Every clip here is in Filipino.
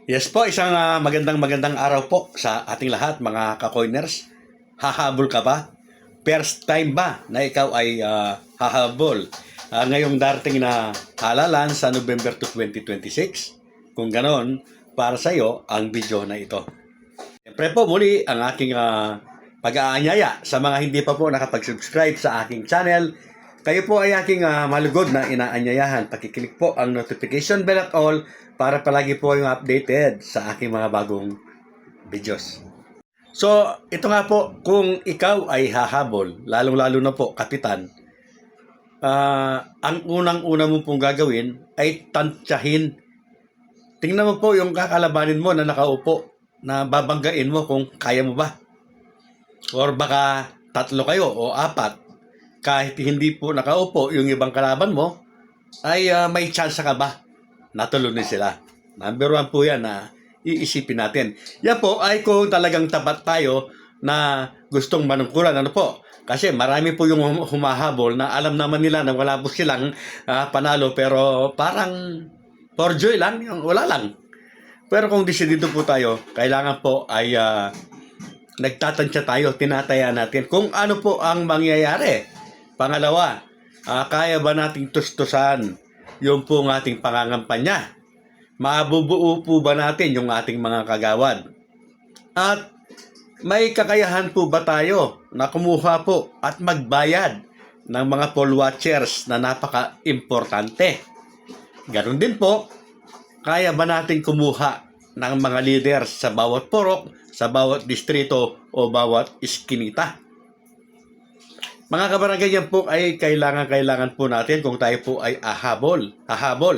Yes po, isang magandang araw po sa ating lahat mga ka-coiners. Hahabol ka ba? First time ba na ikaw ay hahabol? Ngayong darating na halalan sa November 2, 2026? Kung ganon, para sa iyo ang video na ito. Siyempre po muli ang aking pag-aanyaya sa mga hindi pa po nakapag-subscribe sa aking channel. Kayo po ay aking malugod na inaanyayahan. Pakiclick po ang notification bell at all para palagi po yung updated sa aking mga bagong videos. So, ito nga po, kung ikaw ay hahabol, lalong-lalo na po, kapitan, ang unang-una mo pong gagawin ay tantyahin. Tingnan mo po yung kakalabanin mo na nakaupo, na babanggain mo kung kaya mo ba. Or baka 3 kayo o 4. Kahit hindi po nakaupo yung ibang kalaban mo, ay may chance ka ba natulunin sila. Number 1 po yan na iisipin natin. Yan po ay kung talagang tapat tayo na gustong manungkulan. Ano po? Kasi marami po yung humahabol na alam naman nila na wala po silang panalo pero parang for joy lang, wala lang. Pero kung desidido po tayo, kailangan po ay nagtatansya tayo, tinataya natin kung ano po ang mangyayari. Pangalawa, kaya ba nating tustusan yung pong ating pangangampanya? Mabubuo po ba natin yung ating mga kagawad? At may kakayahan po ba tayo na kumuha po at magbayad ng mga poll watchers na napaka-importante? Ganon din po, kaya ba natin kumuha ng mga leaders sa bawat purok, sa bawat distrito o bawat iskinita? Mga kabarangay, yan po ay kailangan po natin kung tayo po ay hahabol,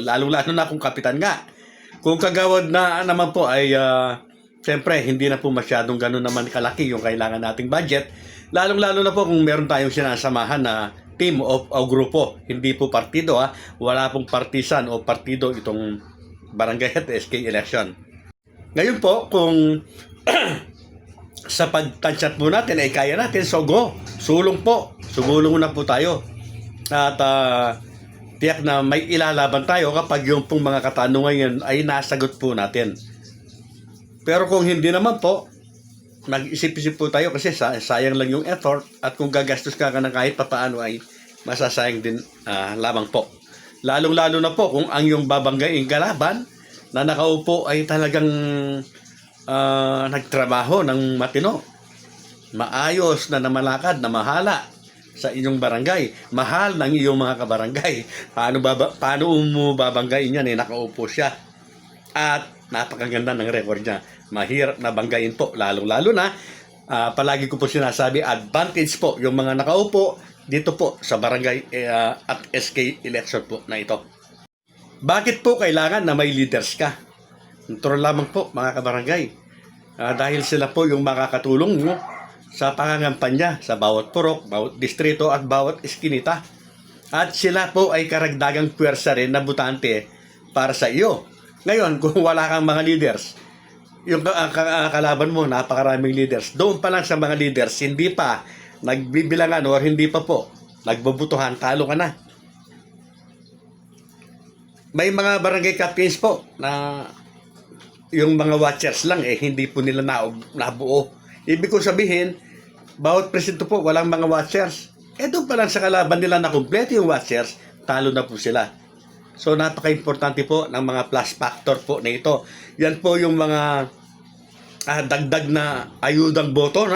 lalong-lalo na kung kapitan nga. Kung kagawad na naman po ay siyempre hindi na po masyadong gano'n naman kalaki yung kailangan nating budget, lalong-lalo na po kung meron tayong sinasamahan na team o grupo, hindi po partido wala pong partisan o partido itong barangay at SK election. Ngayon po, kung sa pagtansya po natin ay kaya natin, so go, sulong po, sumulong na po tayo. At tiyak na may ilalaban tayo kapag yung pong mga katanungan yan ay nasagot po natin. Pero kung hindi naman po, mag-isip-isip po tayo kasi sayang lang yung effort at kung gagastos ka ng kahit papaano ay masasayang din lamang po. Lalong-lalo na po kung ang yung babanggaing kalaban na nakaupo ay talagang nagtrabaho ng matino, maayos na namalakad, na mahala sa inyong barangay, mahal ng iyong mga kabarangay. Paano mo babanggain yan nakaupo siya at napakaganda ng record niya. Mahirap na banggain po, lalong-lalo na palagi ko po sinasabi, advantage po yung mga nakaupo dito po sa barangay at SK election po na ito. Bakit po kailangan na may leaders ka? Natural lamang po mga kabarangay. Dahil sila po yung makakatulong mo sa pangangampanya sa bawat purok, bawat distrito at bawat iskinita. At sila po ay karagdagang puwersa rin na butante para sa iyo. Ngayon, kung wala kang mga leaders, yung kalaban mo, napakaraming leaders. Doon pa lang sa mga leaders, hindi pa nagbibilangan o hindi pa po nagbubutuhan, talo ka na. May mga barangay captains po na yung mga watchers lang hindi po nila nabuo. Ibig ko sabihin, bawat presinto po walang mga watchers. Doon pa lang sa kalaban nila na kumpleto yung watchers, talo na po sila. So napaka-importante po ng mga plus factor po na ito. Yan po yung mga dagdag na ayudang boto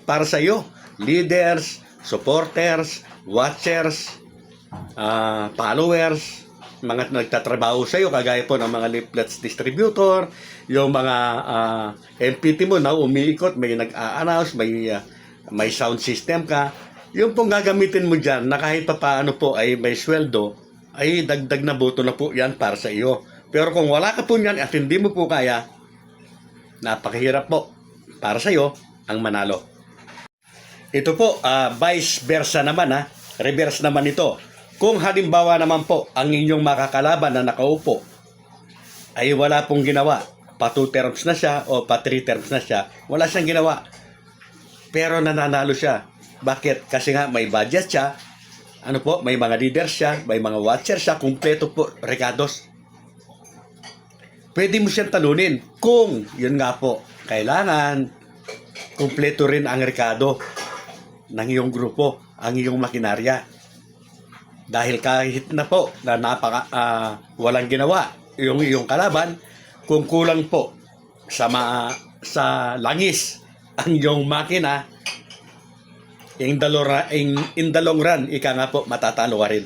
para sa iyo. Leaders, supporters, watchers, followers, mga nagtatrabaho sa iyo kagaya po ng mga leaflets distributor, yung mga MPT mo na umiikot, may nag-a-announce, may sound system ka, yung pong gagamitin mo dyan na kahit pa paano po ay may sweldo, ay dagdag na boto na po yan para sa iyo. Pero kung wala ka po yan at hindi mo po kaya, napakahirap po para sa iyo ang manalo. Ito po, vice versa naman reverse naman ito. Kung halimbawa naman po, ang inyong makakalaban na nakaupo ay wala pong ginawa, pa 2 terms na siya o pa 3 terms na siya, wala siyang ginawa, pero nananalo siya. Bakit? Kasi nga may budget siya, may mga leaders siya, may mga watchers siya, kumpleto po, recados. pwede mo siyang talunin kung, yun nga po, kailangan kumpleto rin ang rekado ng iyong grupo, ang iyong makinarya. Dahil kahit na po na walang ginawa yung iyong kalaban, kung kulang po sa langis ang iyong makina, in the long run, ika nga po, matatalo ka rin.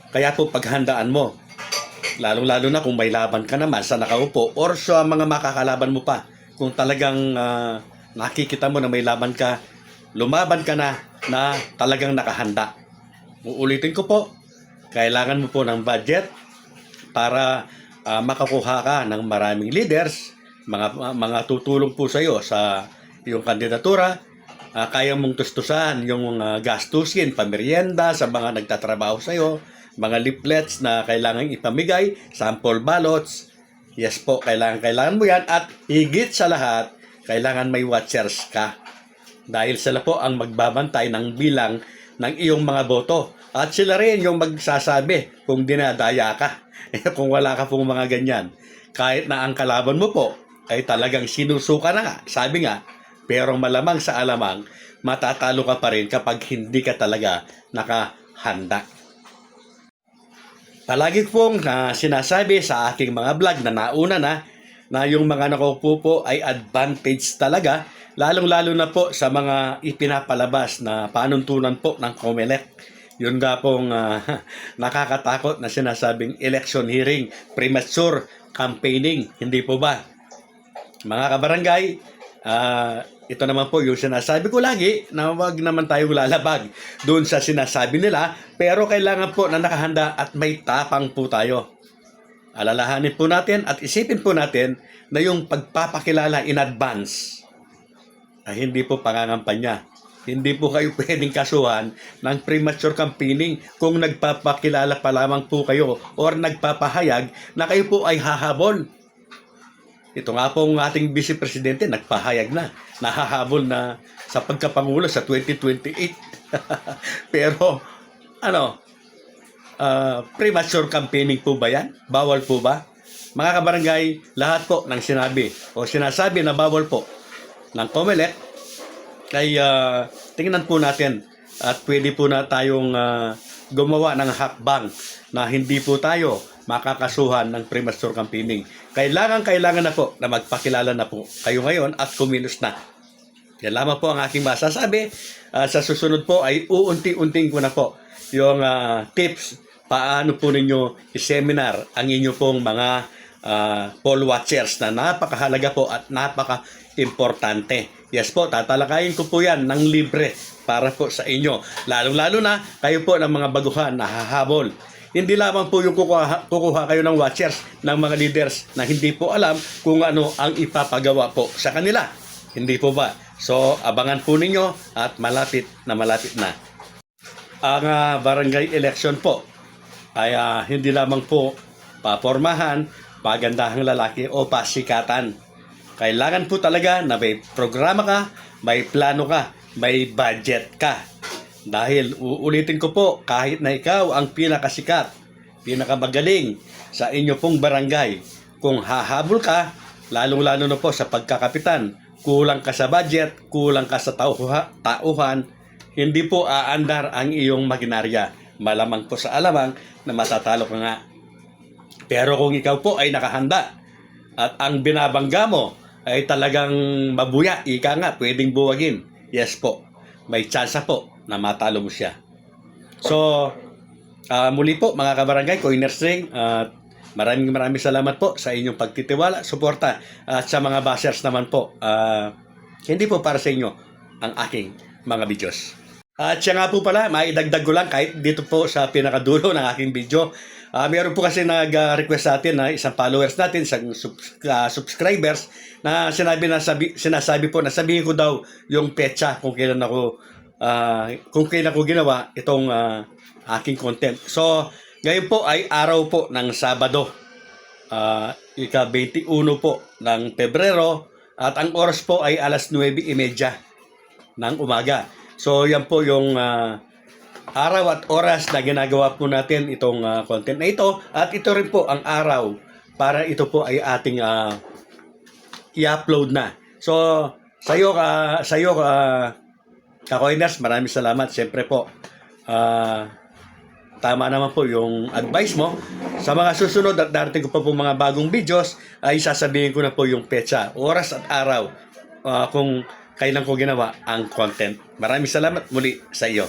Kaya po paghandaan mo, lalong-lalo na kung may laban ka naman sa nakaupo or sa mga makakalaban mo pa. Kung talagang nakikita mo na may laban ka, lumaban ka na talagang nakahanda. Uulitin ko po, kailangan mo po ng budget para makakuha ka ng maraming leaders, mga tutulong po sa iyo sa iyong kandidatura. Kaya mong tustusan yung gastusin, pamerienda sa mga nagtatrabaho sa iyo, mga leaflets na kailangan ipamigay, sample ballots. Yes po, kailangan mo yan. At higit sa lahat, kailangan may watchers ka. Dahil sila po ang magbabantay ng bilang ng iyong mga boto. At sila rin yung magsasabi kung dinadaya ka. Kung wala ka pong mga ganyan. Kahit na ang kalaban mo po ay talagang sinusuka na nga. Sabi nga, pero malamang sa alamang, matatalo ka pa rin kapag hindi ka talaga nakahanda. Palagi pong sinasabi sa aking mga vlog na nauna na yung mga nakaupo po ay advantage talaga, lalong-lalo na po sa mga ipinapalabas na panuntunan po ng COMELEC. Yun nga pong nakakatakot na sinasabing election hearing, premature campaigning, hindi po ba? Mga kabarangay, ito naman po yung sinasabi ko lagi na wag naman tayong lalabag doon sa sinasabi nila, pero kailangan po na nakahanda at may tapang po tayo. Alalahanin po natin at isipin po natin na yung pagpapakilala in advance ay hindi po pangangampanya. Hindi po kayo pwedeng kasuhan ng premature campaigning kung nagpapakilala pa lamang po kayo or nagpapahayag na kayo po ay hahabol. Ito nga pong ating Vice Presidente nagpahayag na, nahahabol na sa pagkapangulo sa 2028. Pero, premature campaigning po ba yan? Bawal po ba? Mga kabarangay, lahat po ng sinabi o sinasabi na bawal po ng COMELEC ay tingnan po natin at pwede po na tayong gumawa ng hakbang na hindi po tayo makakasuhan ng premature campaigning. Kailangan na po na magpakilala na po kayo ngayon at kumilos na. Yan lamang po ang aking masasabi. Sa susunod po ay uunti-unting ko na po yung tips paano po ninyo i-seminar ang inyo pong mga poll watchers na napakahalaga po at napaka-importante. Yes po, tatalakayin ko po yan ng libre para po sa inyo. Lalong-lalo na kayo po ng mga baguhan na hahabol. Hindi lamang po yung kukuha kayo ng watchers ng mga leaders na hindi po alam kung ano ang ipapagawa po sa kanila. Hindi po ba? So, abangan po ninyo at malapit na. Ang barangay election po ay hindi lamang po papormahan, pagandahang lalaki o pasikatan. Kailangan po talaga na may programa ka, may plano ka, may budget ka. Dahil uulitin ko po, kahit na ikaw ang pinakasikat, pinakamagaling sa inyo pong barangay, kung hahabol ka, lalong-lalo na po sa pagkakapitan, kulang ka sa budget, kulang ka sa tauhan, hindi po aandar ang iyong makinarya. Malamang po sa alamang na matatalo ka nga. Pero kung ikaw po ay nakahanda at ang binabangga mo ay talagang mabuya, ika nga, pwedeng buwagin. Yes po, may tsansa po na matalo mo siya. So, muli po mga kabarangay, Coiners Ring, maraming salamat po sa inyong pagtitiwala, suporta, at sa mga bashers naman po, hindi po para sa inyo ang aking mga videos. At siya nga po pala, maidagdag ko lang kahit dito po sa pinakadulo ng aking video. Meron po kasi nag-request sa atin na isang followers natin, isang subscribers na sinasabi po na sabihin ko daw yung petsa kung kailan ko ginawa itong aking content. So, ngayon po ay araw po ng Sabado, ika-21 po ng Pebrero, at ang oras po ay alas 9:30 ng umaga. So, yan po yung araw at oras na ginagawa po natin itong content na ito. At ito rin po ang araw para ito po ay ating i-upload na. So, sa'yo, Kakoiners, maraming salamat. Siyempre po, tama naman po yung advice mo. Sa mga susunod at darating ko pa po mga bagong videos, ay sasabihin ko na po yung petsa, oras at araw kung kailan ko ginawa ang content. Maraming salamat muli sa iyo.